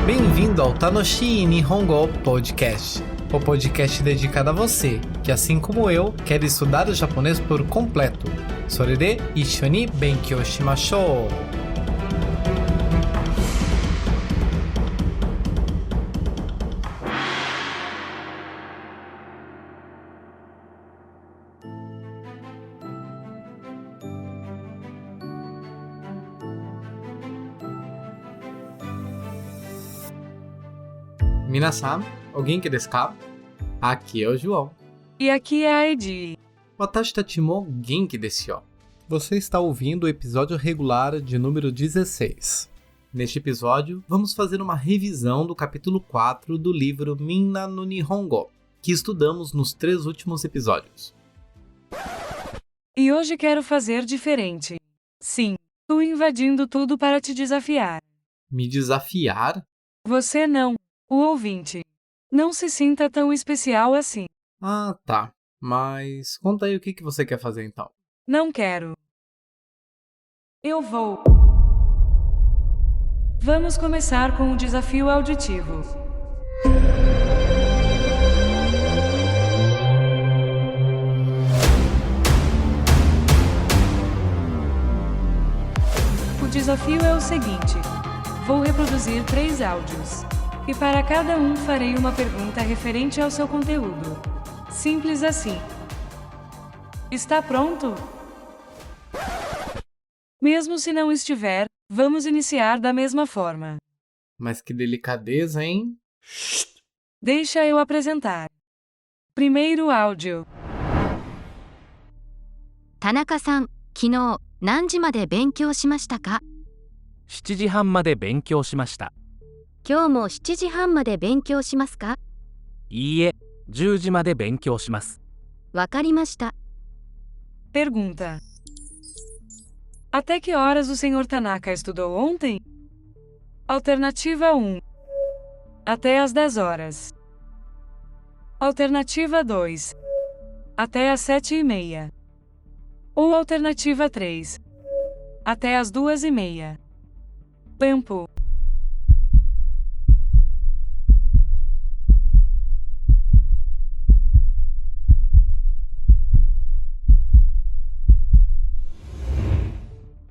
Bem-vindo ao Tanoshi Nihongo Podcast, o podcast dedicado a você, que assim como eu, quer estudar o japonês por completo. それで一緒に勉強しましょう。Minasan, o genki desu ka? Aqui é o João. E aqui é a Edi. Watashi tachi mo genki desu yo. Você está ouvindo o episódio regular de número 16. Neste episódio, vamos fazer uma revisão do capítulo 4 do livro Minna no Nihongo, que estudamos nos 3 últimos episódios. E hoje quero fazer diferente. Sim, tô invadindo tudo para te desafiar. Me desafiar? Você não, o ouvinte. Não se sinta tão especial assim. Ah, tá. Mas conta aí o que você quer fazer então. Não quero. Eu vou. Vamos começar com o desafio auditivo. O desafio é o seguinte: vou reproduzir 3 áudios. E para cada um farei uma pergunta referente ao seu conteúdo. Simples assim. Está pronto? Mesmo se não estiver, vamos iniciar da mesma forma. Mas que delicadeza, hein? Deixa eu apresentar. Primeiro áudio. 田中さん、昨日何時まで勉強しましたか? 7時半まで勉強しました。今日も7時半まで勉強しますか? いいえ、10時まで勉強します。わかりました。 Pergunta. Até que horas o Sr. Tanaka estudou ontem? Alternativa 1. Até às 10 horas. Alternativa 2. Até às 7h30. Ou alternativa 3. Até às 2h30. Tempo.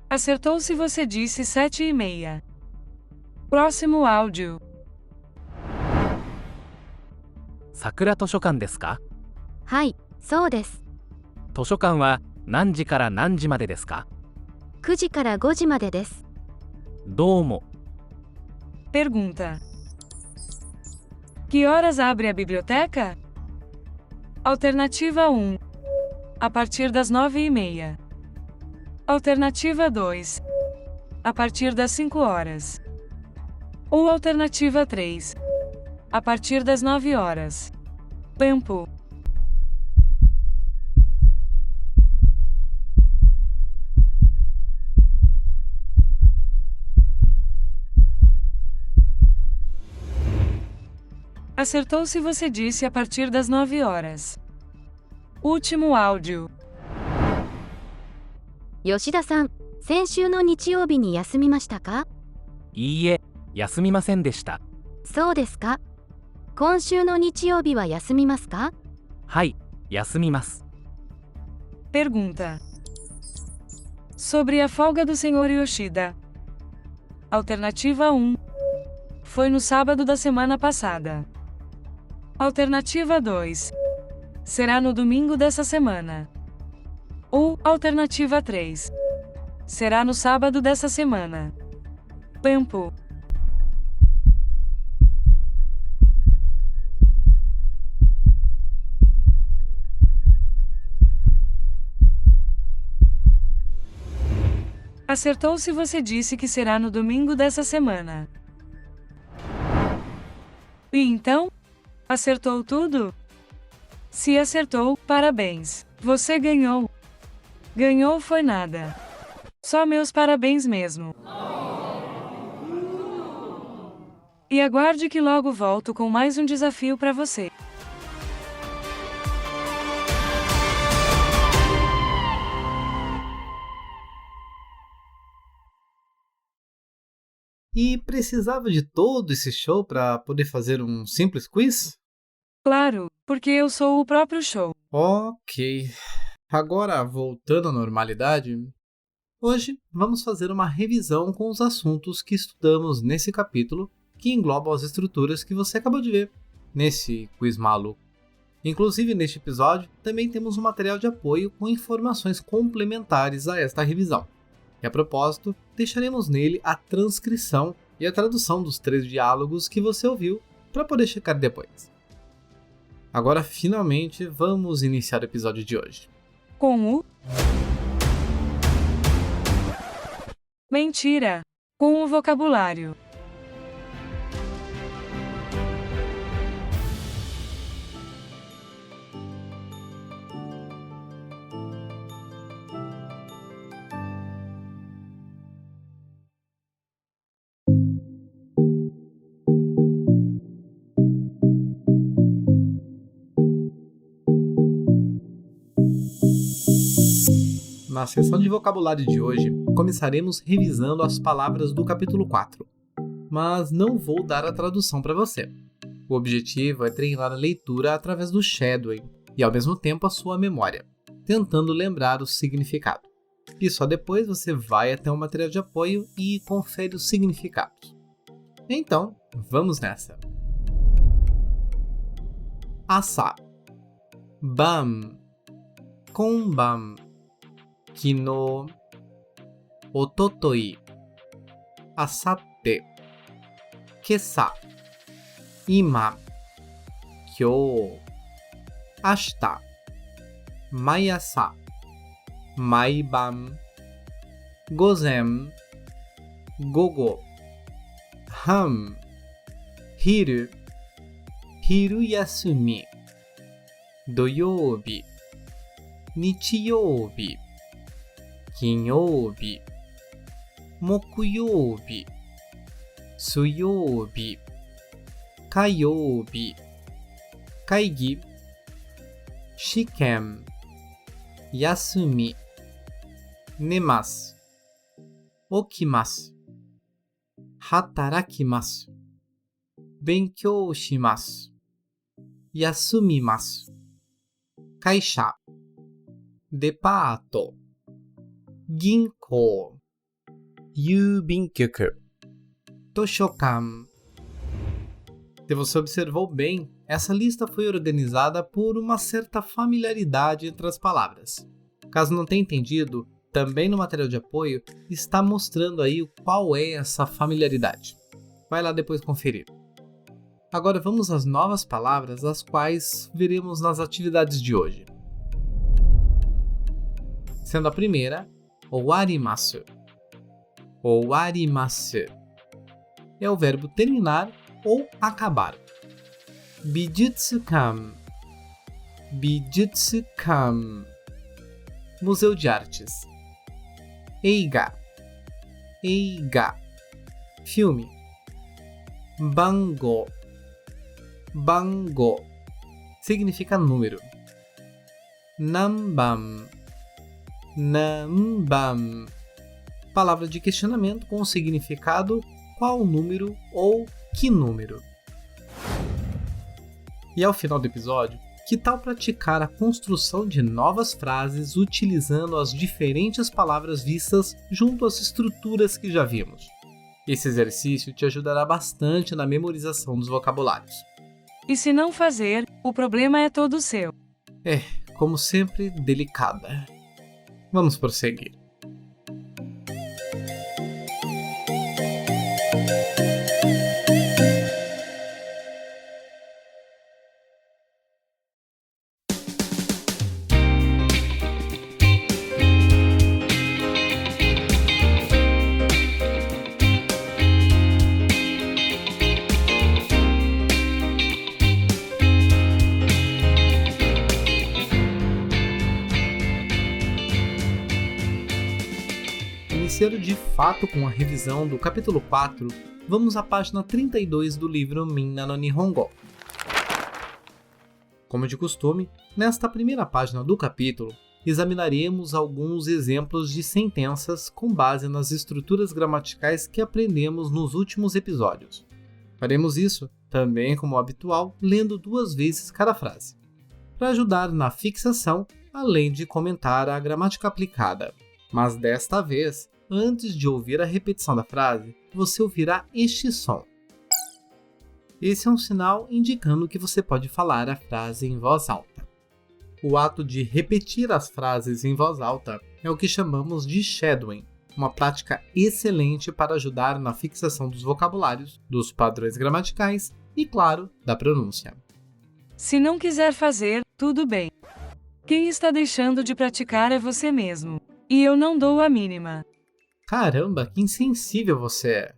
Acertou se você disse 7h30. Próximo áudio. 桜図書館ですか? はい、そうです。図書館は何時から何時までですか? 9時から5時までです。どうも。 Pergunta. Que horas abre a biblioteca? Alternativa 1. A partir das 9h30. Alternativa 2. A partir das 5 horas. Ou alternativa 3. A partir das 9 horas. Tempo. Acertou se você disse a partir das 9 horas. Último áudio. 吉田さん、先週の日曜日に休みましたか? いいえ、休みませんでした。そうですか。今週の日曜日は休みますか? はい、休みます。 Pergunta. Sobre a folga do Sr. Yoshida. Alternativa 1. Foi no sábado da semana passada. Alternativa 2. Será no domingo dessa semana. Ou alternativa 3. Será no sábado dessa semana. Tempo. Acertou se você disse que será no domingo dessa semana. E então? Acertou tudo? Se acertou, parabéns! Você ganhou! Ganhou foi nada. Só meus parabéns mesmo. E aguarde que logo volto com mais um desafio para você. E precisava de todo esse show para poder fazer um simples quiz? Claro, porque eu sou o próprio show. Ok. Agora, voltando à normalidade, hoje vamos fazer uma revisão com os assuntos que estudamos nesse capítulo, que englobam as estruturas que você acabou de ver nesse quiz maluco. Inclusive, neste episódio, também temos um material de apoio com informações complementares a esta revisão. E a propósito, deixaremos nele a transcrição e a tradução dos 3 diálogos que você ouviu para poder checar depois. Agora, finalmente, vamos iniciar o episódio de hoje. Com o... Mentira! Com o vocabulário. Na seção de vocabulário de hoje, começaremos revisando as palavras do capítulo 4, mas não vou dar a tradução para você. O objetivo é treinar a leitura através do shadowing e, ao mesmo tempo, a sua memória, tentando lembrar o significado. E só depois você vai até o material de apoio e confere os significados. Então, vamos nessa! Asa, bam, konban, kino, ototoi, asatte, kesa, ima, kyou, ashita, maiasa, maiban, gozen, gogo, han, hiru, hiruyasumi, doyoubi, nichiyoubi, kinyoubi, mokuyoubi, suyoubi, kayoubi, kaigi, shiken, yasumi, nemasu, okimasu, hatarakimasu, benkyou shimasu, yasumimasu, kaisha, depato, ginkou, yubinkyuku, toshokan. Se você observou bem, essa lista foi organizada por uma certa familiaridade entre as palavras. Caso não tenha entendido, também no material de apoio está mostrando aí qual é essa familiaridade. Vai lá depois conferir. Agora vamos às novas palavras, as quais veremos nas atividades de hoje. Sendo a primeira, owarimasu. Owarimasu é o verbo terminar ou acabar. Bijutsukan. Bijutsukan. Museu de Artes. Eiga. Eiga. Filme. Bango. Bango. Significa número. Nanban. Nanban. Palavra de questionamento com o significado qual número ou que número. E ao final do episódio, que tal praticar a construção de novas frases utilizando as diferentes palavras vistas junto às estruturas que já vimos? Esse exercício te ajudará bastante na memorização dos vocabulários. E se não fazer, o problema é todo seu. É, como sempre, delicada. Vamos prosseguir. Iniciando de fato com a revisão do capítulo 4, vamos à página 32 do livro Minna no Nihongo. Como de costume, nesta primeira página do capítulo, examinaremos alguns exemplos de sentenças com base nas estruturas gramaticais que aprendemos nos últimos episódios. Faremos isso, também como habitual, lendo 2 vezes cada frase, para ajudar na fixação, além de comentar a gramática aplicada. Mas desta vez, antes de ouvir a repetição da frase, você ouvirá este som. Esse é um sinal indicando que você pode falar a frase em voz alta. O ato de repetir as frases em voz alta é o que chamamos de shadowing, uma prática excelente para ajudar na fixação dos vocabulários, dos padrões gramaticais e, claro, da pronúncia. Se não quiser fazer, tudo bem. Quem está deixando de praticar é você mesmo. E eu não dou a mínima. Caramba, que insensível você é!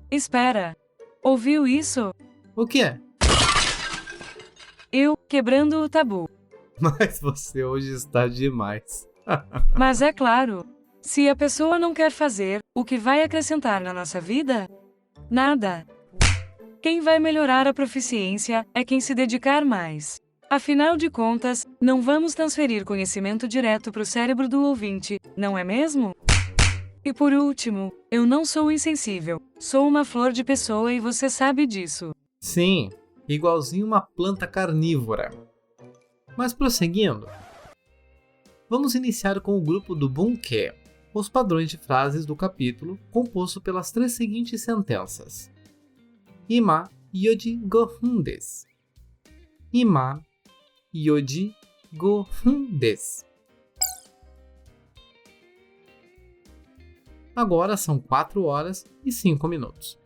Espera. Ouviu isso? O que é? Eu, quebrando o tabu. Mas você hoje está demais. Mas é claro, se a pessoa não quer fazer, o que vai acrescentar na nossa vida? Nada. Quem vai melhorar a proficiência é quem se dedicar mais. Afinal de contas, não vamos transferir conhecimento direto para o cérebro do ouvinte, não é mesmo? E por último, eu não sou insensível, sou uma flor de pessoa e você sabe disso. Sim, igualzinho uma planta carnívora. Mas prosseguindo, vamos iniciar com o grupo do bunke, os padrões de frases do capítulo, composto pelas 3 seguintes sentenças. Ima, yoji, 5 分です. Ima, yoji, 5分です. Agora são 4 horas e 5 minutos.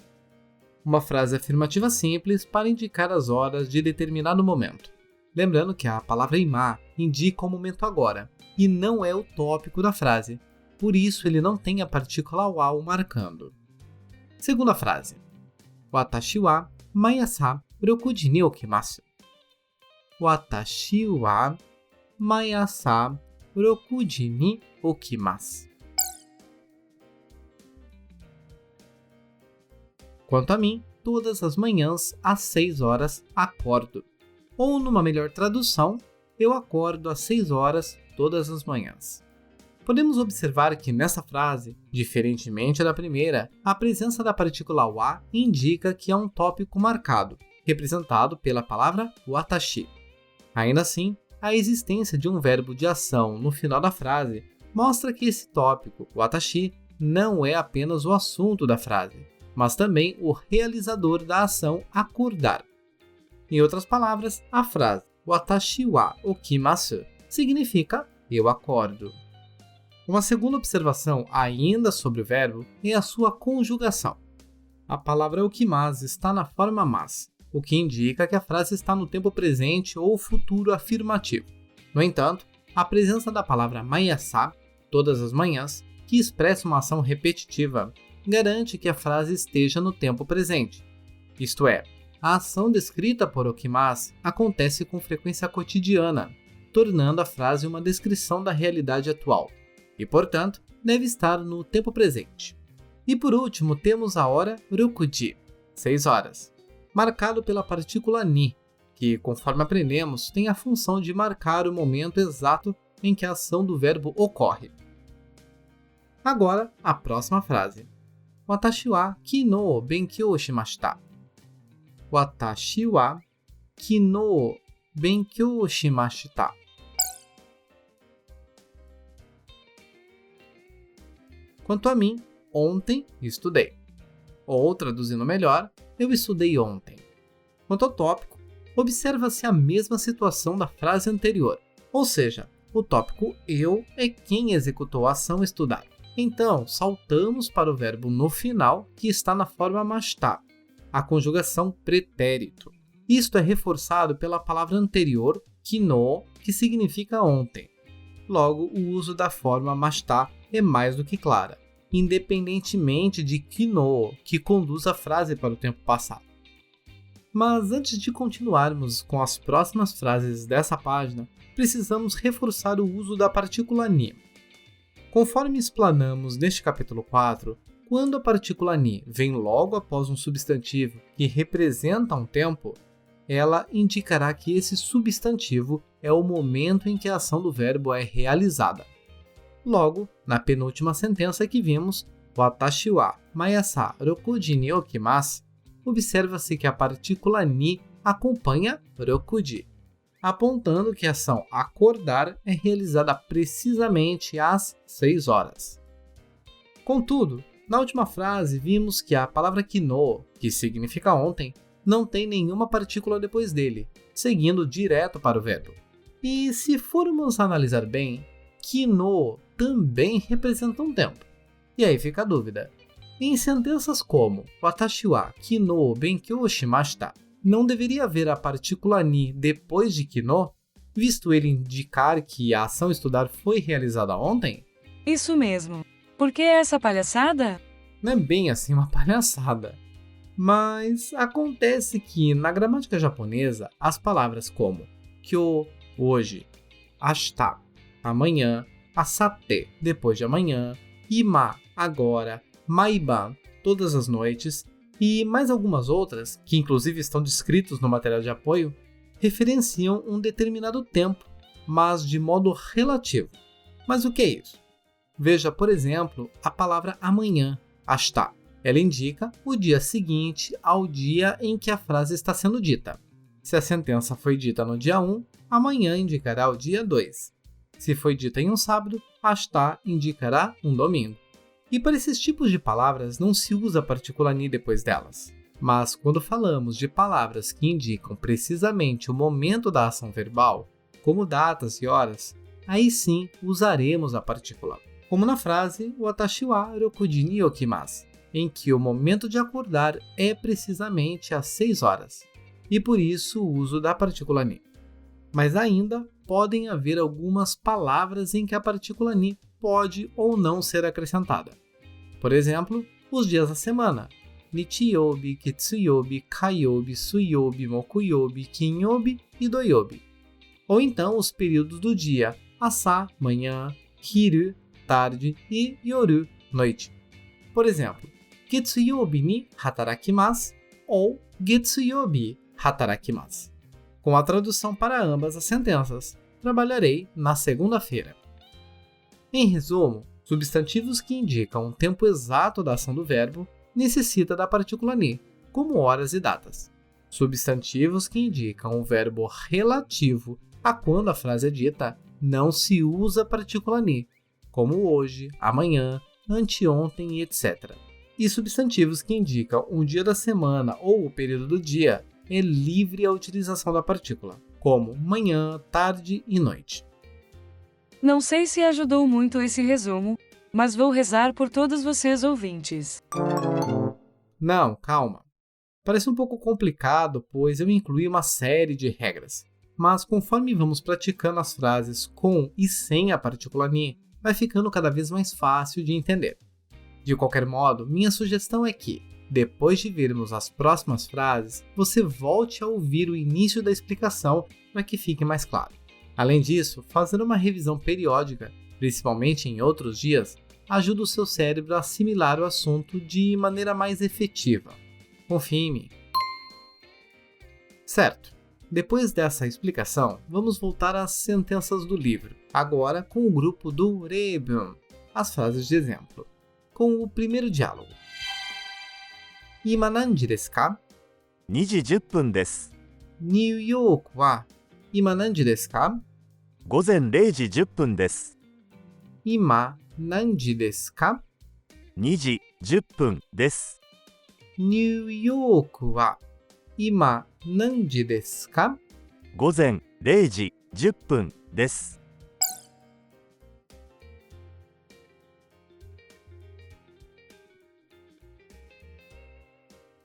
Uma frase afirmativa simples para indicar as horas de determinado momento. Lembrando que a palavra ima indica o momento agora, e não é o tópico da frase, por isso ele não tem a partícula wa marcando. Segunda frase. Watashi wa maiasa 6 時に起きます. Watashi wa maiasa 6 時に起きます. Quanto a mim, todas as manhãs, às 6 horas, acordo. Ou, numa melhor tradução, eu acordo às 6 horas todas as manhãs. Podemos observar que nessa frase, diferentemente da primeira, a presença da partícula wa indica que é um tópico marcado, representado pela palavra watashi. Ainda assim, a existência de um verbo de ação no final da frase mostra que esse tópico, watashi, não é apenas o assunto da frase, mas também o realizador da ação acordar. Em outras palavras, a frase Watashi wa okimasu significa eu acordo. Uma segunda observação ainda sobre o verbo é a sua conjugação. A palavra okimasu está na forma mas, o que indica que a frase está no tempo presente ou futuro afirmativo. No entanto, a presença da palavra maiasa, todas as manhãs, que expressa uma ação repetitiva, garante que a frase esteja no tempo presente. Isto é, a ação descrita por okimasu acontece com frequência cotidiana, tornando a frase uma descrição da realidade atual, e, portanto, deve estar no tempo presente. E por último, temos a hora 6 時, 6 horas, marcado pela partícula ni, que, conforme aprendemos, tem a função de marcar o momento exato em que a ação do verbo ocorre. Agora, a próxima frase. Watashi wa kino benkyou shimashita. Watashi wa kino benkyou shimashita. Quanto a mim, ontem estudei. Ou, traduzindo melhor, eu estudei ontem. Quanto ao tópico, observa-se a mesma situação da frase anterior, ou seja, o tópico eu é quem executou a ação estudar. Então, saltamos para o verbo no final, que está na forma mashita, a conjugação pretérito. Isto é reforçado pela palavra anterior, kino, que significa ontem. Logo, o uso da forma mashita é mais do que clara, independentemente de kino, que conduz a frase para o tempo passado. Mas antes de continuarmos com as próximas frases dessa página, precisamos reforçar o uso da partícula ni. Conforme explanamos neste capítulo 4, quando a partícula ni vem logo após um substantivo que representa um tempo, ela indicará que esse substantivo é o momento em que a ação do verbo é realizada. Logo, na penúltima sentença que vimos, watashi wa mayasa rokuji ni okimasu, observa-se que a partícula ni acompanha rokuji, apontando que a ação acordar é realizada precisamente às 6 horas. Contudo, na última frase vimos que a palavra kino, que significa ontem, não tem nenhuma partícula depois dele, seguindo direto para o verbo. E se formos analisar bem, kino também representa um tempo. E aí fica a dúvida. Em sentenças como watashi wa kino benkyou shimashita, não deveria haver a partícula ni depois de kino, visto ele indicar que a ação estudar foi realizada ontem? Isso mesmo. Por que essa palhaçada? Não é bem assim uma palhaçada. Mas acontece que na gramática japonesa, as palavras como kyo, hoje, ashita, amanhã, asate, depois de amanhã, ima, agora, maiban, todas as noites, e mais algumas outras, que inclusive estão descritos no material de apoio, referenciam um determinado tempo, mas de modo relativo. Mas o que é isso? Veja, por exemplo, a palavra amanhã, ashita. Ela indica o dia seguinte ao dia em que a frase está sendo dita. Se a sentença foi dita no dia 1, amanhã indicará o dia 2. Se foi dita em um sábado, ashita indicará um domingo. E para esses tipos de palavras não se usa a partícula ni depois delas. Mas quando falamos de palavras que indicam precisamente o momento da ação verbal, como datas e horas, aí sim usaremos a partícula. Como na frase watashi wa rokuji ni okimasu, em que o momento de acordar é precisamente às 6 horas, e por isso o uso da partícula ni. Mas ainda podem haver algumas palavras em que a partícula ni pode ou não ser acrescentada. Por exemplo, os dias da semana, nichiyobi, kitsuyobi, kaiobi, suyobi, mokuyobi, kinyobi e doyobi. Ou então os períodos do dia, asa, manhã, hiru, tarde e yoru, noite. Por exemplo, Getsuyobi ni hatarakimasu ou Getsuyobi hatarakimasu. Com a tradução para ambas as sentenças, trabalharei na segunda-feira. Em resumo, substantivos que indicam o tempo exato da ação do verbo necessitam da partícula ni, como horas e datas. Substantivos que indicam o verbo relativo a quando a frase é dita não se usa a partícula ni, como hoje, amanhã, anteontem e etc. E substantivos que indicam um dia da semana ou o período do dia é livre a utilização da partícula, como manhã, tarde e noite. Não sei se ajudou muito esse resumo, mas vou rezar por todos vocês ouvintes. Não, calma. Parece um pouco complicado, pois eu incluí uma série de regras. Mas conforme vamos praticando as frases com e sem a partícula ni, vai ficando cada vez mais fácil de entender. De qualquer modo, minha sugestão é que, depois de vermos as próximas frases, você volte a ouvir o início da explicação para que fique mais claro. Além disso, fazer uma revisão periódica, principalmente em outros dias, ajuda o seu cérebro a assimilar o assunto de maneira mais efetiva. Confie em mim. Certo. Depois dessa explicação, vamos voltar às sentenças do livro, agora com o grupo do Reibun, as frases de exemplo. Com o primeiro diálogo. Ima nanji desu ka? 2時10分です。ニューヨークは今何時ですか? 午前0時10分です。今何時ですか? 2時10分です。ニューヨークは今何時ですか? 午前0時10分です。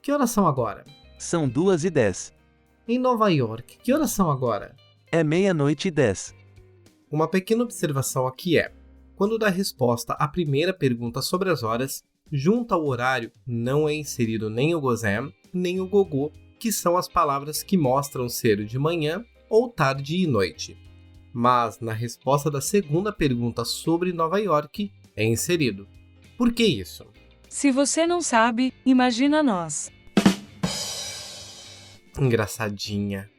Que horas são agora? São 2h10. Em Nova York, que horas são agora? É 00:10. Uma pequena observação aqui é: quando dá resposta à primeira pergunta sobre as horas, junto ao horário não é inserido nem o gozen, nem o gogo, que são as palavras que mostram ser de manhã ou tarde e noite. Mas na resposta da segunda pergunta sobre Nova York, é inserido. Por que isso? Se você não sabe, imagina nós. Engraçadinha.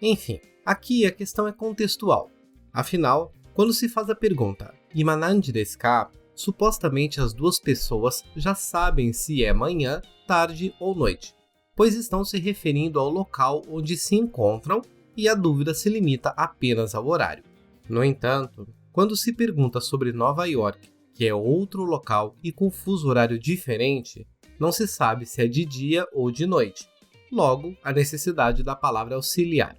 Enfim, aqui a questão é contextual. Afinal, quando se faz a pergunta "Ima nanji desu ka?", supostamente as duas pessoas já sabem se é manhã, tarde ou noite, pois estão se referindo ao local onde se encontram e a dúvida se limita apenas ao horário. No entanto, quando se pergunta sobre Nova York, que é outro local e com fuso horário diferente, não se sabe se é de dia ou de noite. Logo, a necessidade da palavra auxiliar.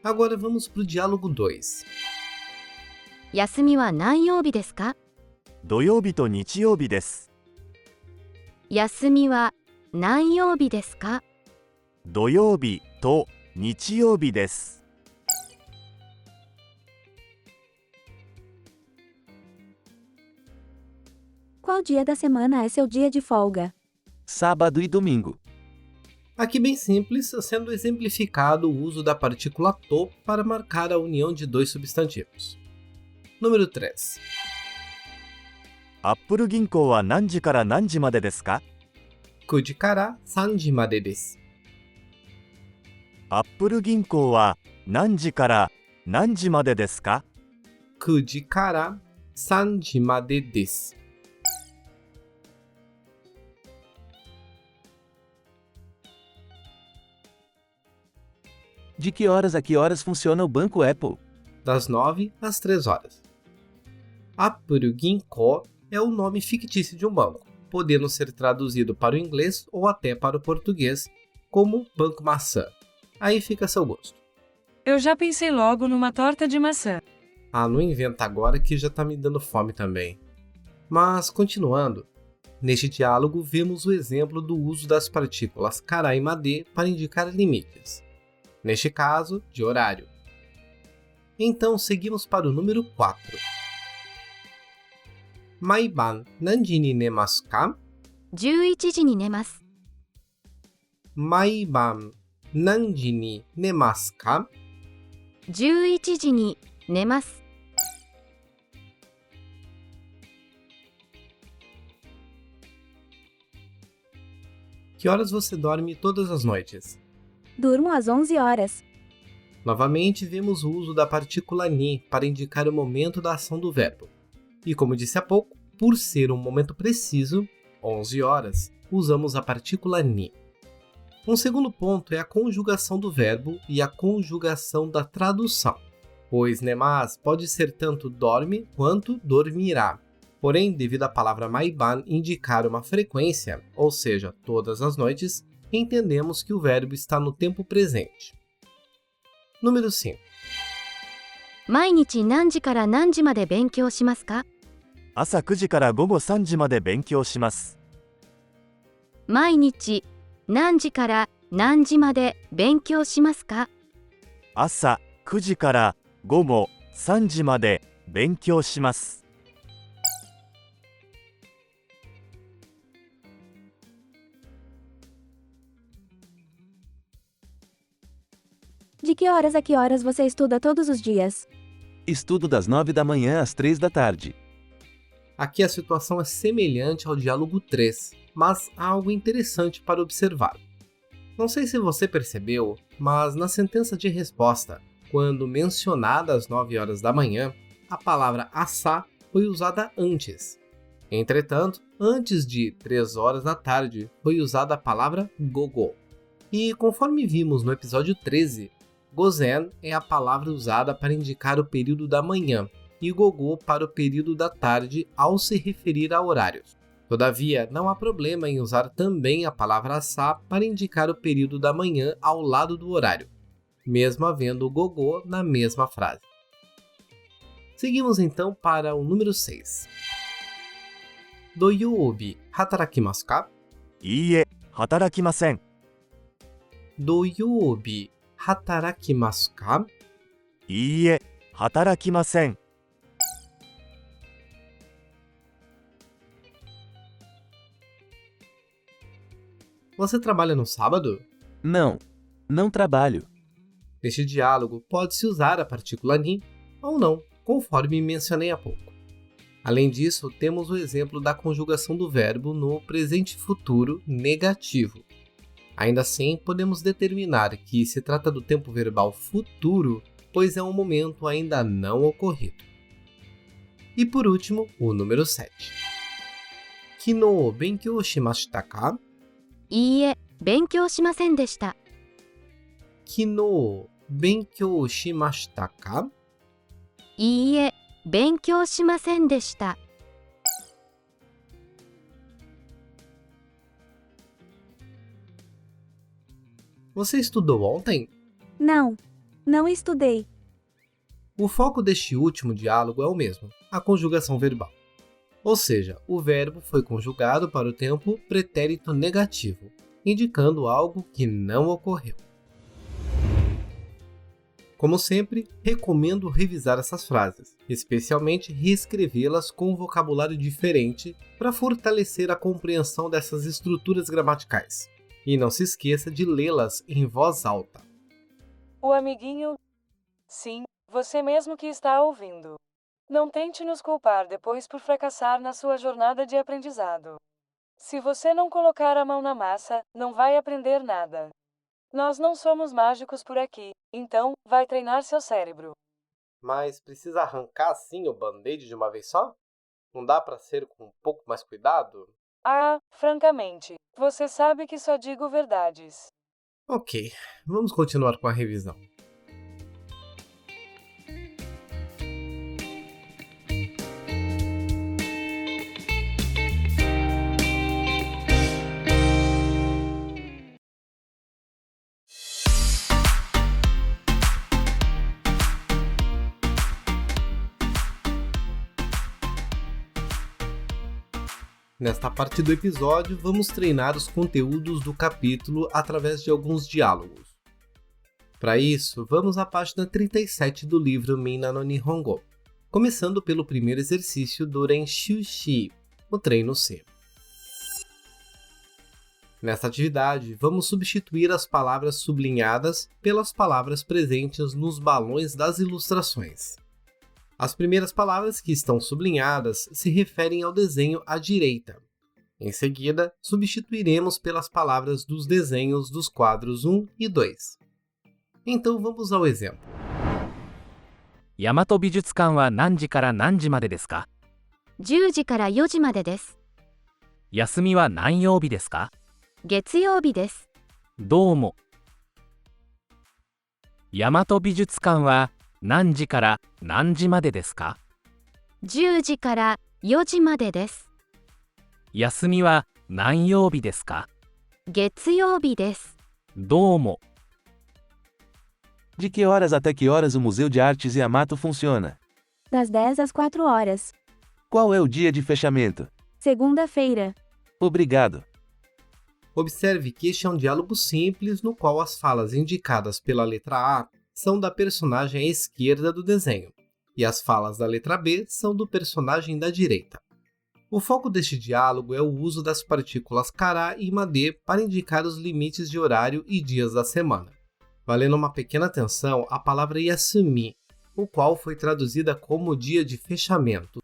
Agora vamos para o diálogo 2. 休みは何曜日ですか？土曜日と日曜日です。休みは何曜日ですか？土曜日と日曜日です。Qual dia da semana é seu dia de folga? Sábado e domingo. Aqui bem simples, sendo exemplificado o uso da partícula to para marcar a união de dois substantivos. Número 3. アップル銀行は何時から何時までですか？ 9時から3時までです。アップル銀行は何時から何時までですか？ 9時から3時までです。De que horas a que horas funciona o Banco Apple? Das 9 às 3 horas. Apuru Ginko é o nome fictício de um banco, podendo ser traduzido para o inglês ou até para o português como Banco Maçã. Aí fica a seu gosto. Eu já pensei logo numa torta de maçã. Ah, não inventa agora que já tá me dando fome também. Mas, continuando, neste diálogo vemos o exemplo do uso das partículas kara e made para indicar limites. Neste caso, de horário. Então, seguimos para o número 4. Maiban nanji ni nemasu ka? 11時に寝ます。 Maiban nanji ni nemasu ka? 11時に寝ます。 Que horas você dorme todas as noites? Durmo às 11 horas. Novamente, vemos o uso da partícula ni para indicar o momento da ação do verbo. E como disse há pouco, por ser um momento preciso, 11 horas, usamos a partícula ni. Um segundo ponto é a conjugação do verbo e a conjugação da tradução, pois nemas pode ser tanto dorme quanto dormirá. Porém, devido à palavra maiban indicar uma frequência, ou seja, todas as noites, entendemos que o verbo está no tempo presente. Número 5. 毎日何時から何時まで勉強しますか？朝9時から午後3時まで勉強します。毎日何時から何時まで勉強しますか？朝9時から午後3時まで勉強します。De que horas a que horas você estuda todos os dias? Estudo das 9 da manhã às 3 da tarde. Aqui a situação é semelhante ao diálogo 3, mas há algo interessante para observar. Não sei se você percebeu, mas na sentença de resposta, quando mencionada às 9 horas da manhã, a palavra asa foi usada antes. Entretanto, antes de 3 horas da tarde, foi usada a palavra gogo. E conforme vimos no episódio 13, gozen é a palavra usada para indicar o período da manhã e gogo para o período da tarde ao se referir a horários. Todavia, não há problema em usar também a palavra asa para indicar o período da manhã ao lado do horário, mesmo havendo o gogo na mesma frase. Seguimos então para o número 6. Doyoubi hatarakimasu ka? いいえ、働きません。 Doyoubi hatarakimasu ka? いいえ、働きません。 Você trabalha no sábado? Não, não trabalho. Neste diálogo, pode-se usar a partícula ni ou não, conforme mencionei há pouco. Além disso, temos o exemplo da conjugação do verbo no presente futuro negativo. Ainda assim, podemos determinar que se trata do tempo verbal futuro, pois é um momento ainda não ocorrido. E por último, o número 7. Kino benkyou shimashita ka? いいえ、勉強しませんでした。 Kino benkyou shimashita ka? いいえ、勉強しませんでした。 Você estudou ontem? Não, não estudei. O foco deste último diálogo é o mesmo, a conjugação verbal. Ou seja, o verbo foi conjugado para o tempo pretérito negativo, indicando algo que não ocorreu. Como sempre, recomendo revisar essas frases, especialmente reescrevê-las com um vocabulário diferente para fortalecer a compreensão dessas estruturas gramaticais. E não se esqueça de lê-las em voz alta. O amiguinho. Sim, você mesmo que está ouvindo. Não tente nos culpar depois por fracassar na sua jornada de aprendizado. Se você não colocar a mão na massa, não vai aprender nada. Nós não somos mágicos por aqui, então, vai treinar seu cérebro. Mas precisa arrancar assim o band-aid de uma vez só? Não dá para ser com um pouco mais cuidado? Ah, francamente, você sabe que só digo verdades. Ok, vamos continuar com a revisão. Nesta parte do episódio, vamos treinar os conteúdos do capítulo através de alguns diálogos. Para isso, vamos à página 37 do livro Minna no Nihongo, começando pelo primeiro exercício do Renshu-shi, o treino C. Nesta atividade, vamos substituir as palavras sublinhadas pelas palavras presentes nos balões das ilustrações. As primeiras palavras que estão sublinhadas se referem ao desenho à direita. Em seguida, substituiremos pelas palavras dos desenhos dos quadros 1 e 2. Então vamos ao exemplo. 大和美術館は何時から何時までですか？ 10時から4時までです。 休みは何曜日ですか？ 月曜日です。 どうも。大和美術館は何時から何時までですか？ 10時から4時までです。 休みは何曜日ですか？ 月曜日です。 どうも。 De que horas até que horas o Museu de Artes Yamato funciona? Das 10 às 4 horas. Qual é o dia de fechamento? Segunda-feira. Obrigado. Observe que este é um diálogo simples no qual as falas indicadas pela letra A são da personagem à esquerda do desenho, e as falas da letra B são do personagem da direita. O foco deste diálogo é o uso das partículas kara e made para indicar os limites de horário e dias da semana, valendo uma pequena atenção à palavra yasumi, o qual foi traduzida como dia de fechamento.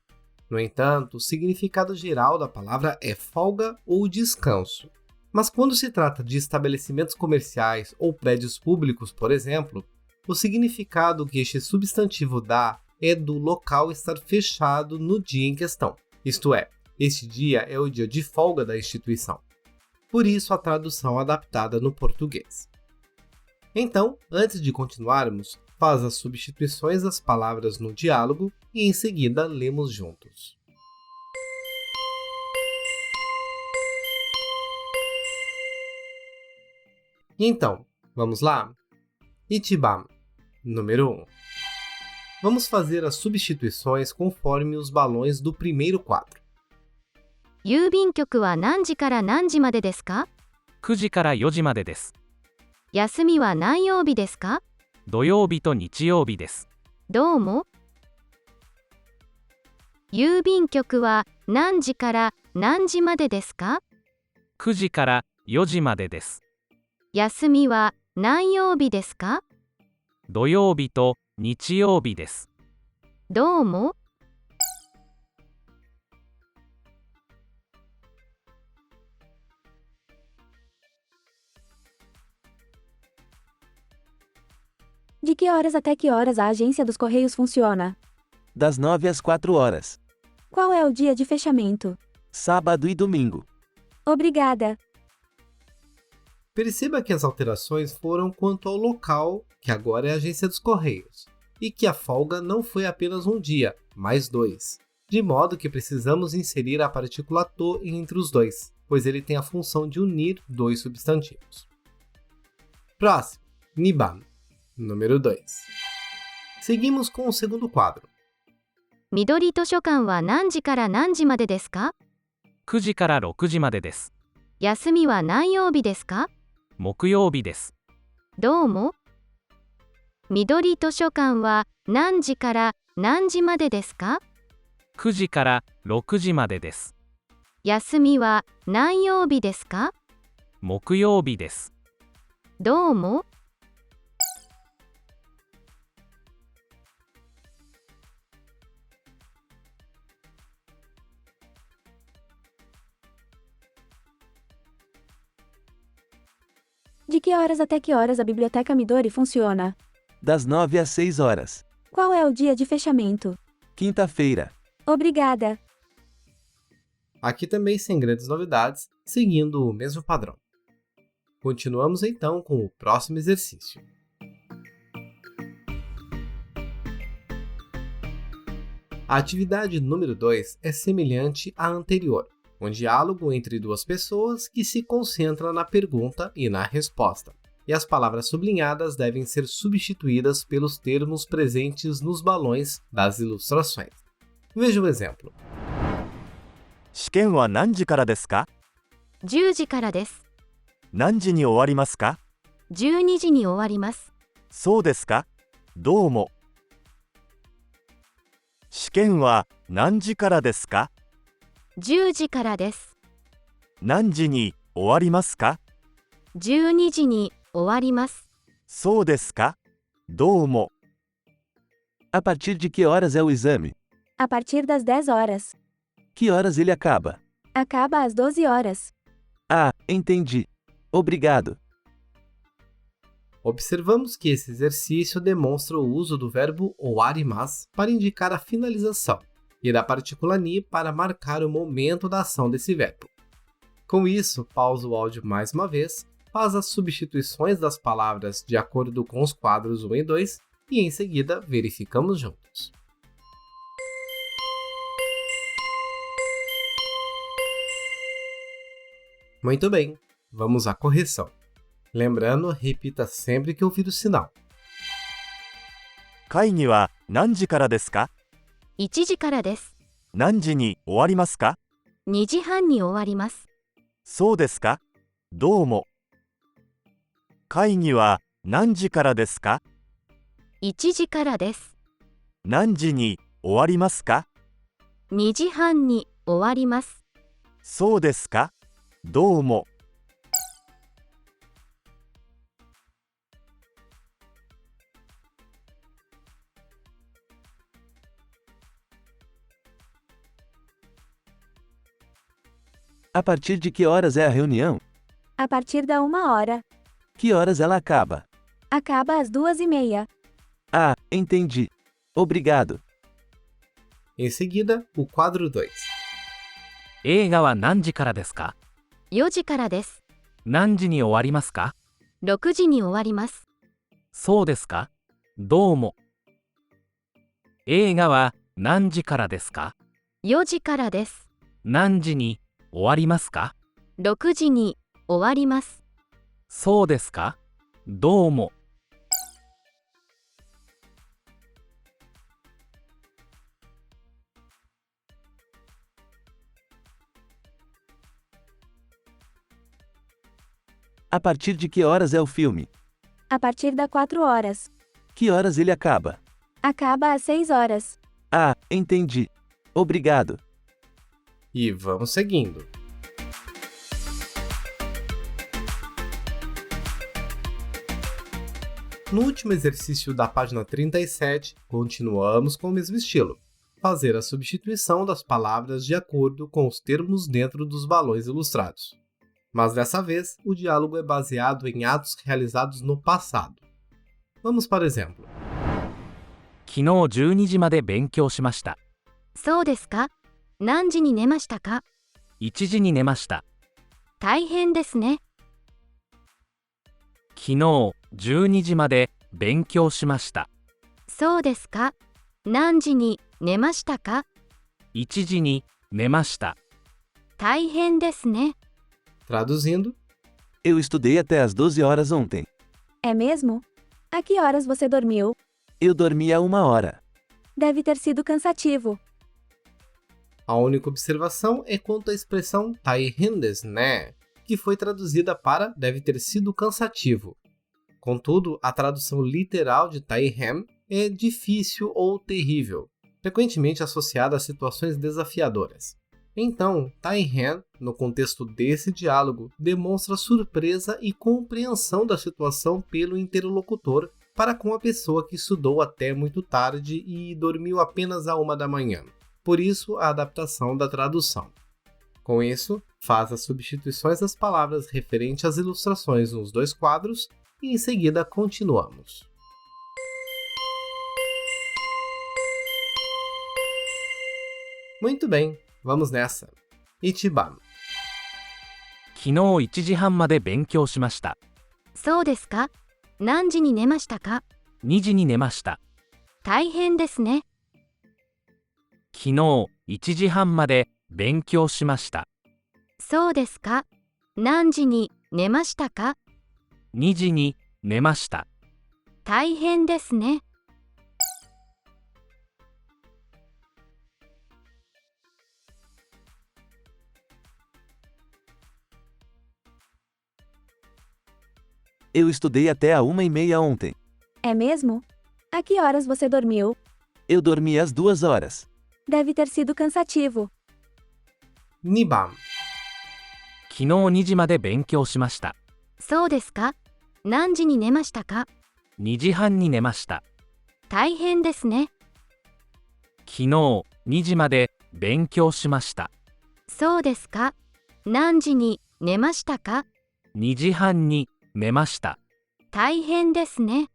No entanto, o significado geral da palavra é folga ou descanso. Mas quando se trata de estabelecimentos comerciais ou prédios públicos, por exemplo, o significado que este substantivo dá é do local estar fechado no dia em questão. Isto é, este dia é o dia de folga da instituição. Por isso a tradução adaptada no português. Então, antes de continuarmos, faz as substituições das palavras no diálogo e em seguida lemos juntos. Então, vamos lá? Ichiban, número 1. Vamos fazer as substituições conforme os balões do primeiro quadro. 郵便局は何時から何時までですか？ 9時から4時までです。 休みは何曜日ですか？ 土曜日と日曜日です。 どうも。郵便局は何時から何時までですか？ 9時から4時までです。 休みは何曜日ですか？ 土曜日と日曜日です。 どうも。De que horas até que horas a agência dos Correios funciona? Das 9 às 4 horas. Qual é o dia de fechamento? Sábado e domingo. Obrigada. Perceba que as alterações foram quanto ao local, que agora é a agência dos Correios, e que a folga não foi apenas um dia, mas 2, de modo que precisamos inserir a partícula to entre os dois, pois ele tem a função de unir dois substantivos. Próximo, Niban, número 2. Seguimos com o segundo quadro. 緑図書館は何時から何時までですか？ 9時から6時までです。休みは何曜日ですか？木曜日です。どうも。緑図書館は何時から何時までですか？ 9時から6時までです。休みは何曜日ですか？木曜日です。どうも。De que horas até que horas a biblioteca Midori funciona? Das 9 às 6 horas. Qual é o dia de fechamento? Quinta-feira. Obrigada. Aqui também sem grandes novidades, seguindo o mesmo padrão. Continuamos então com o próximo exercício. A atividade número 2 é semelhante à anterior, um diálogo entre duas pessoas que se concentra na pergunta e na resposta, e as palavras sublinhadas devem ser substituídas pelos termos presentes nos balões das ilustrações. Veja o exemplo. 試験は何時からですか？ 10時からです。何時に終わりますか？ 12時に終わります。そうですか？どうも。試験は何時からですか？ 10時からです。何時に終わりますか？ 12時に終わります。そうですか？どうも。 A partir de que horas é o exame? A partir das 10 horas. Que horas ele acaba? Acaba às 12 horas. Ah, entendi. Obrigado. Observamos que esse exercício demonstra o uso do verbo owarimasu para indicar a finalização e da partícula ni para marcar o momento da ação desse verbo. Com isso, pausa o áudio mais uma vez, faz as substituições das palavras de acordo com os quadros 1 e 2 e em seguida verificamos juntos. Muito bem, vamos à correção. Lembrando, repita sempre que ouvir o sinal. 会議は何時からですか？ 1時からです。何時に終わりますか？ 2時半に終わります。そうですか？どうも。会議は何時からですか？ 1時からです。何時に終わりますか？ 2時半に終わります。そうですか？どうも。A partir de que horas é a reunião? A partir da 1 hora. Que horas ela acaba? Acaba às 2:30. Ah, entendi. Obrigado. Em seguida, o quadro 2. 映画は何時からですか？ 4時からです。何時に終わりますか？ 6時に終わります。そうですか？どうも。映画は何時からですか？ 4時からです。何時に終わりますか？ 6時に終わります。そうですか？どうも。A partir de que horas é o filme? A partir das 4 horas. Que horas ele acaba? Acaba às 6 horas. Ah, entendi. Obrigado. E vamos seguindo. No último exercício da página 37, continuamos com o mesmo estilo. Fazer a substituição das palavras de acordo com os termos dentro dos balões ilustrados. Mas dessa vez, o diálogo é baseado em atos realizados no passado. Vamos para o exemplo. 昨日12時まで勉強しました。そうですか。何時に寝ましたか。1時に寝ました。大変ですね。昨日12時まで勉強しました。そうですか。何時に寝ましたか。1時に寝ました。大変ですね。Traduzindo, Eu estudei até às 12 horas ontem. É mesmo? A que horas você dormiu? Eu dormi a 1 hora. Deve ter sido cansativo. a única observação é quanto à expressão "大変ですね", que foi traduzida para "deve ter sido cansativo". Contudo, a tradução literal de 大変 é difícil ou terrível, frequentemente associada a situações desafiadoras. Então, 大変, no contexto desse diálogo, demonstra surpresa e compreensão da situação pelo interlocutor para com a pessoa que estudou até muito tarde e dormiu apenas à 1 da manhã. Por isso, a adaptação da tradução. Com isso, faz as substituições das palavras referentes às ilustrações nos 2 quadros e em seguida continuamos. Muito bem, vamos nessa. Ichiban. 昨日1時半まで勉強しました。そうですか。何時に寝ましたか。2時に寝ました。大変ですね。昨日1時半まで勉強しました。そうですか。何時に寝ましたか。2時に寝ました。大変ですね。Eu estudei até a 1h30 ontem. É mesmo? A que horas você dormiu? Eu dormi às 2 horas. Deve ter sido cansativo. Niban. 昨日2時まで勉強しました。そうですか。何時に寝ましたか。2時半に寝ました。大変ですね。昨日2時まで勉強しました。そうですか。何時に寝ましたか。2時半に寝ました。大変ですね。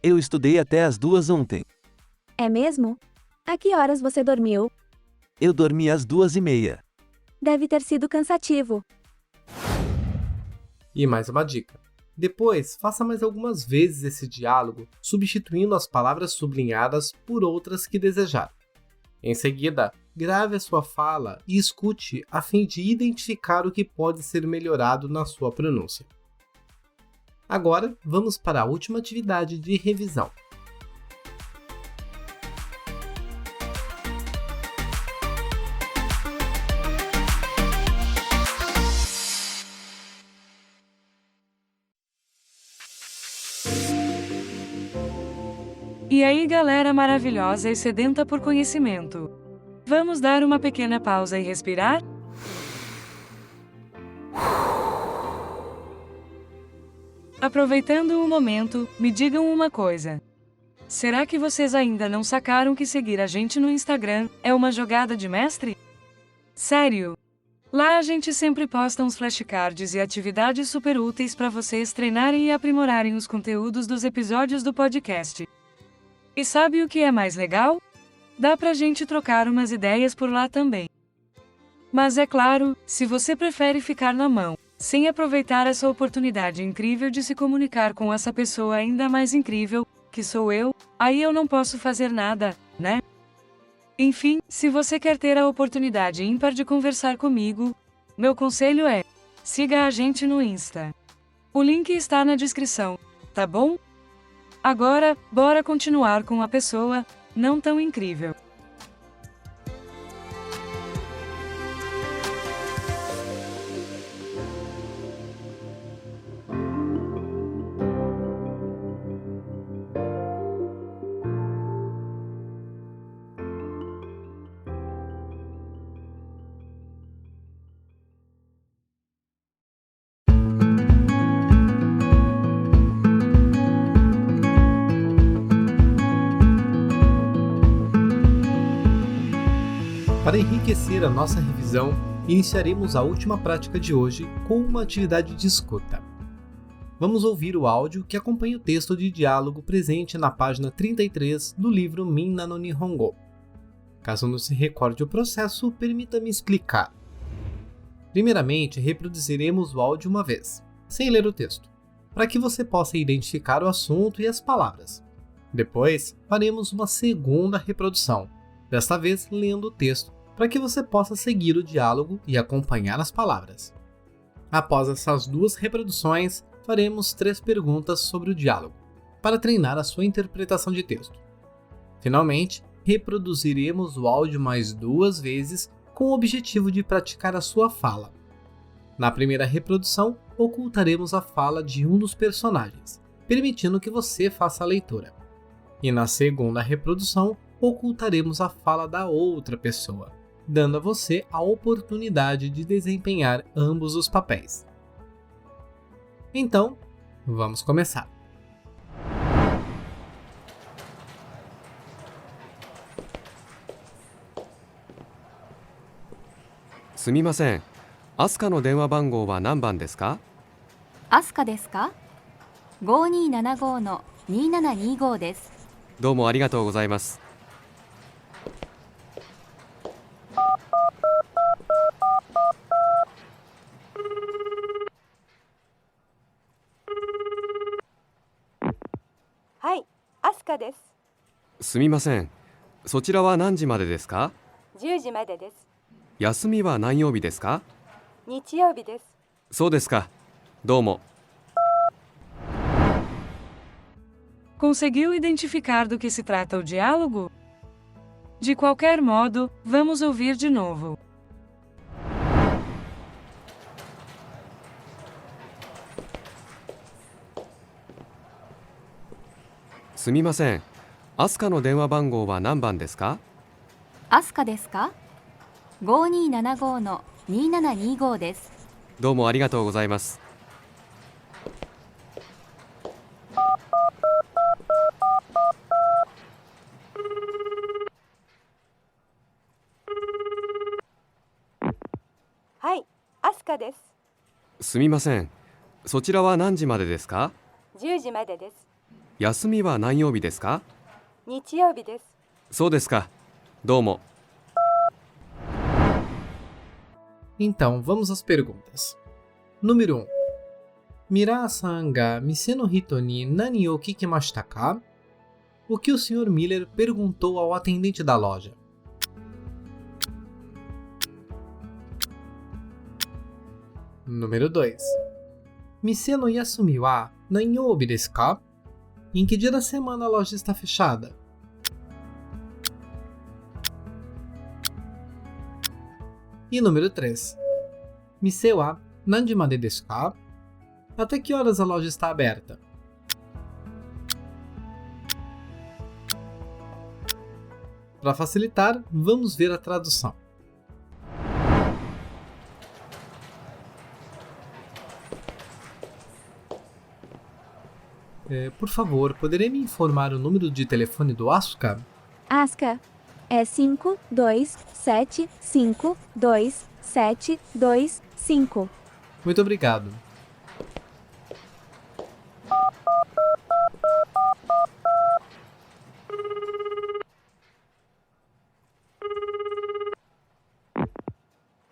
Eu estudei até às 2 ontem. É mesmo? A que horas você dormiu? Eu dormi às 2h30. Deve ter sido cansativo. E mais uma dica. Depois, faça mais algumas vezes esse diálogo, substituindo as palavras sublinhadas por outras que desejar. Em seguida, grave a sua fala e escute a fim de identificar o que pode ser melhorado na sua pronúncia. Agora, vamos para a última atividade de revisão. E aí, galera maravilhosa e sedenta por conhecimento. Vamos dar uma pequena pausa e respirar? Aproveitando o momento, me digam uma coisa. Será que vocês ainda não sacaram que seguir a gente no Instagram é uma jogada de mestre? Sério? Lá a gente sempre posta uns flashcards e atividades super úteis para vocês treinarem e aprimorarem os conteúdos dos episódios do podcast. E sabe o que é mais legal? Dá pra gente trocar umas ideias por lá também. Mas é claro, se você prefere ficar na mão, sem aproveitar essa oportunidade incrível de se comunicar com essa pessoa ainda mais incrível, que sou eu, aí eu não posso fazer nada, né? Enfim, se você quer ter a oportunidade ímpar de conversar comigo, meu conselho é: siga a gente no Insta. O link está na descrição, tá bom? Agora, bora continuar com a pessoa não tão incrível. Para enriquecer a nossa revisão, iniciaremos a última prática de hoje com uma atividade de escuta. Vamos ouvir o áudio que acompanha o texto de diálogo presente na página 33 do livro Minna no Nihongo. Caso não se recorde o processo, permita-me explicar. Primeiramente, reproduziremos o áudio uma vez, sem ler o texto, para que você possa identificar o assunto e as palavras. Depois, faremos uma segunda reprodução, desta vez lendo o texto, para que você possa seguir o diálogo e acompanhar as palavras. Após essas duas reproduções, faremos 3 perguntas sobre o diálogo, para treinar a sua interpretação de texto. Finalmente, reproduziremos o áudio mais 2 vezes com o objetivo de praticar a sua fala. Na primeira reprodução, ocultaremos a fala de um dos personagens, permitindo que você faça a leitura. E na segunda reprodução, ocultaremos a fala da outra pessoa, dando a você a oportunidade de desempenhar ambos os papéis. Então, vamos começar. すみません。アスカの電話番号は何番ですか？アスカですか？ 5275-2725 です。どうもありがとうございます。はい、アスカです。すみません。そちらは何時までですか10時までです。休みは何曜日ですか？日曜日です。そうですか。どうも。 Conseguiu identificar do que se trata o diálogo? De qualquer modo, vamos ouvir de novo. すみません。アスカの電話番号は何番ですか？アスカですか？ 5275-2725 です。どうもありがとうございます。 はい、アスカです。すみません。そちらは何時までですか10時までです。休みは何曜日ですか？日曜日です。そうですか。どうも。 Então, vamos às perguntas. Número 1. Mira-san ga mise no hito ni nani o kikimashita ka? O que o Sr. Miller perguntou ao atendente da loja? Número 2. Mise no yasumi wa nanyoubi desu ka? Em que dia da semana a loja está fechada? E número 3. Mise wa nanji made desu ka? Até que horas a loja está aberta? Para facilitar, vamos ver a tradução. Por favor, poderia me informar o número de telefone do Asuka? Asuka é 52752725. Muito obrigado.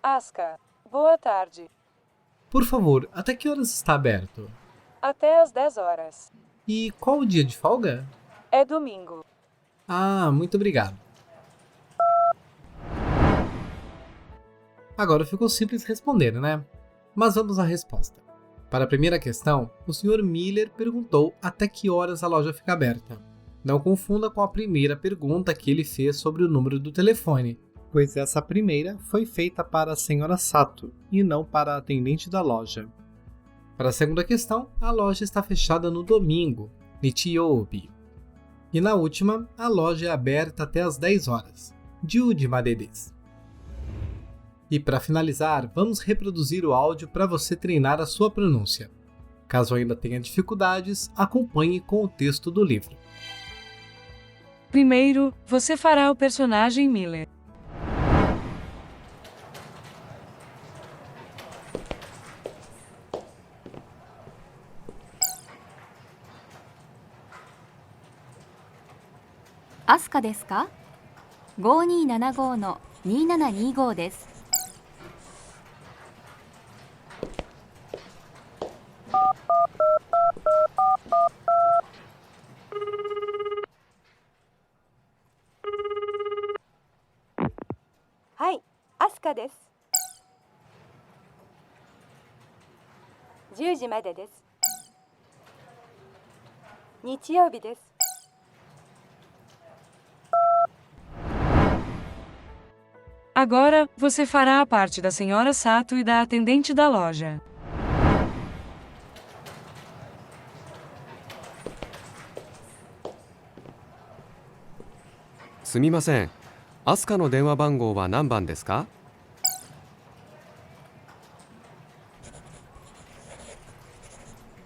Asuka, boa tarde. Por favor, até que horas está aberto? Até às 10 horas. E qual o dia de folga? É domingo. Ah, muito obrigado. Agora ficou simples responder, né? Mas vamos à resposta. Para a primeira questão, o Sr. Miller perguntou até que horas a loja fica aberta. Não confunda com a primeira pergunta que ele fez sobre o número do telefone, pois essa primeira foi feita para a Sra. Sato e não para a atendente da loja. Para a segunda questão, a loja está fechada no domingo, Nichiyoubi. E na última, a loja é aberta até às 10 horas, Juji made desu. E para finalizar, vamos reproduzir o áudio para você treinar a sua pronúncia. Caso ainda tenha dificuldades, acompanhe com o texto do livro. Primeiro, você fará o personagem Miller. アスカですか ?5275 の2725です。はい、アスカです。10時までです。日曜日です。Agora, você fará a parte da senhora Sato e da atendente da loja. すみません。アスカの電話番号は何番ですか？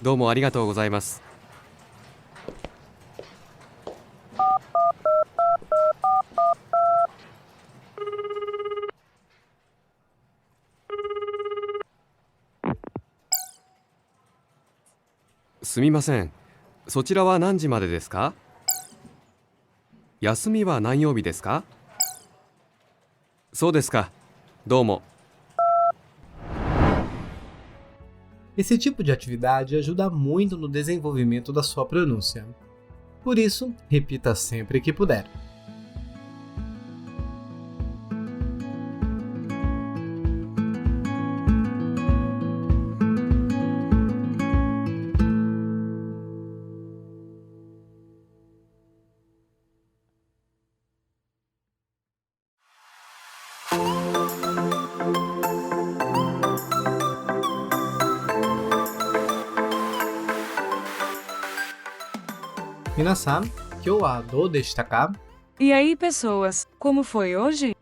どうもありがとうございます。すみません。そちらは何時までですか？休みは何曜日ですか？そうですか。どうも。Esse tipo de atividade ajuda muito no desenvolvimento da sua pronúncia. Por isso, repita sempre que puder. Minasan, kyou wa dou deshita ka? E aí, pessoas, como foi hoje?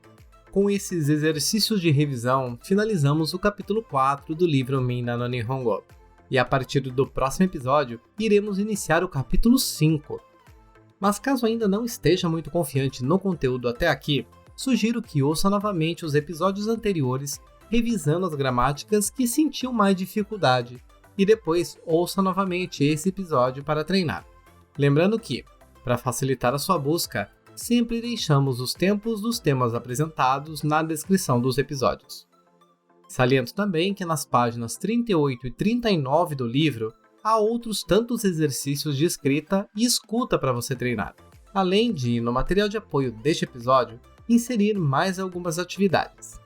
Com esses exercícios de revisão, finalizamos o capítulo 4 do livro Minna no Nihongo. E a partir do próximo episódio, iremos iniciar o capítulo 5. Mas caso ainda não esteja muito confiante no conteúdo até aqui, sugiro que ouça novamente os episódios anteriores, revisando as gramáticas que sentiu mais dificuldade, e depois ouça novamente esse episódio para treinar. Lembrando que, para facilitar a sua busca, sempre deixamos os tempos dos temas apresentados na descrição dos episódios. Saliento também que nas páginas 38 e 39 do livro, há outros tantos exercícios de escrita e escuta para você treinar, além de, no material de apoio deste episódio, inserir mais algumas atividades.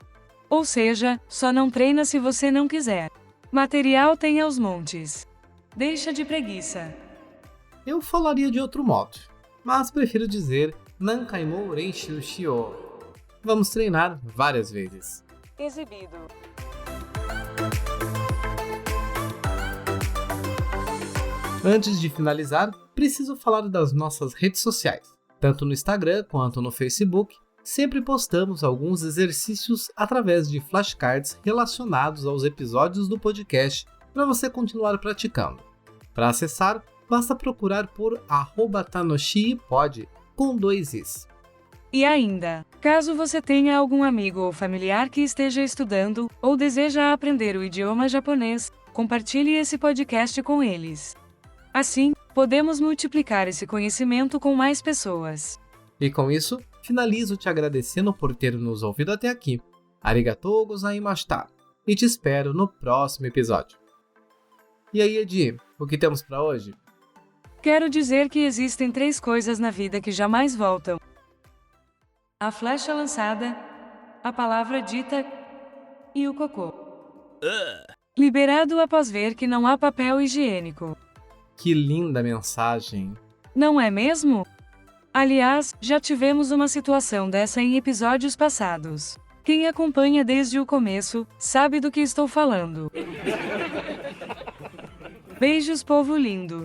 Ou seja, só não treina se você não quiser. Material tem aos montes. Deixa de preguiça. Eu falaria de outro modo, mas prefiro dizer Nankai mo renshu shio. Vamos treinar várias vezes. Exibido. Antes de finalizar, preciso falar das nossas redes sociais. Tanto no Instagram quanto no Facebook, sempre postamos alguns exercícios através de flashcards relacionados aos episódios do podcast para você continuar praticando. Para acessar, basta procurar por @tanoshiipod com 2 i's. E ainda, caso você tenha algum amigo ou familiar que esteja estudando ou deseja aprender o idioma japonês, compartilhe esse podcast com eles. Assim, podemos multiplicar esse conhecimento com mais pessoas. E com isso, finalizo te agradecendo por ter nos ouvido até aqui. Arigatou gozaimashita. E te espero no próximo episódio. E aí, Edi, o que temos para hoje? Quero dizer que existem 3 coisas na vida que jamais voltam: a flecha lançada, a palavra dita e o cocô. Liberado após ver que não há papel higiênico. Que linda mensagem! Não é mesmo? Aliás, já tivemos uma situação dessa em episódios passados. Quem acompanha desde o começo, sabe do que estou falando. Beijos, povo lindo!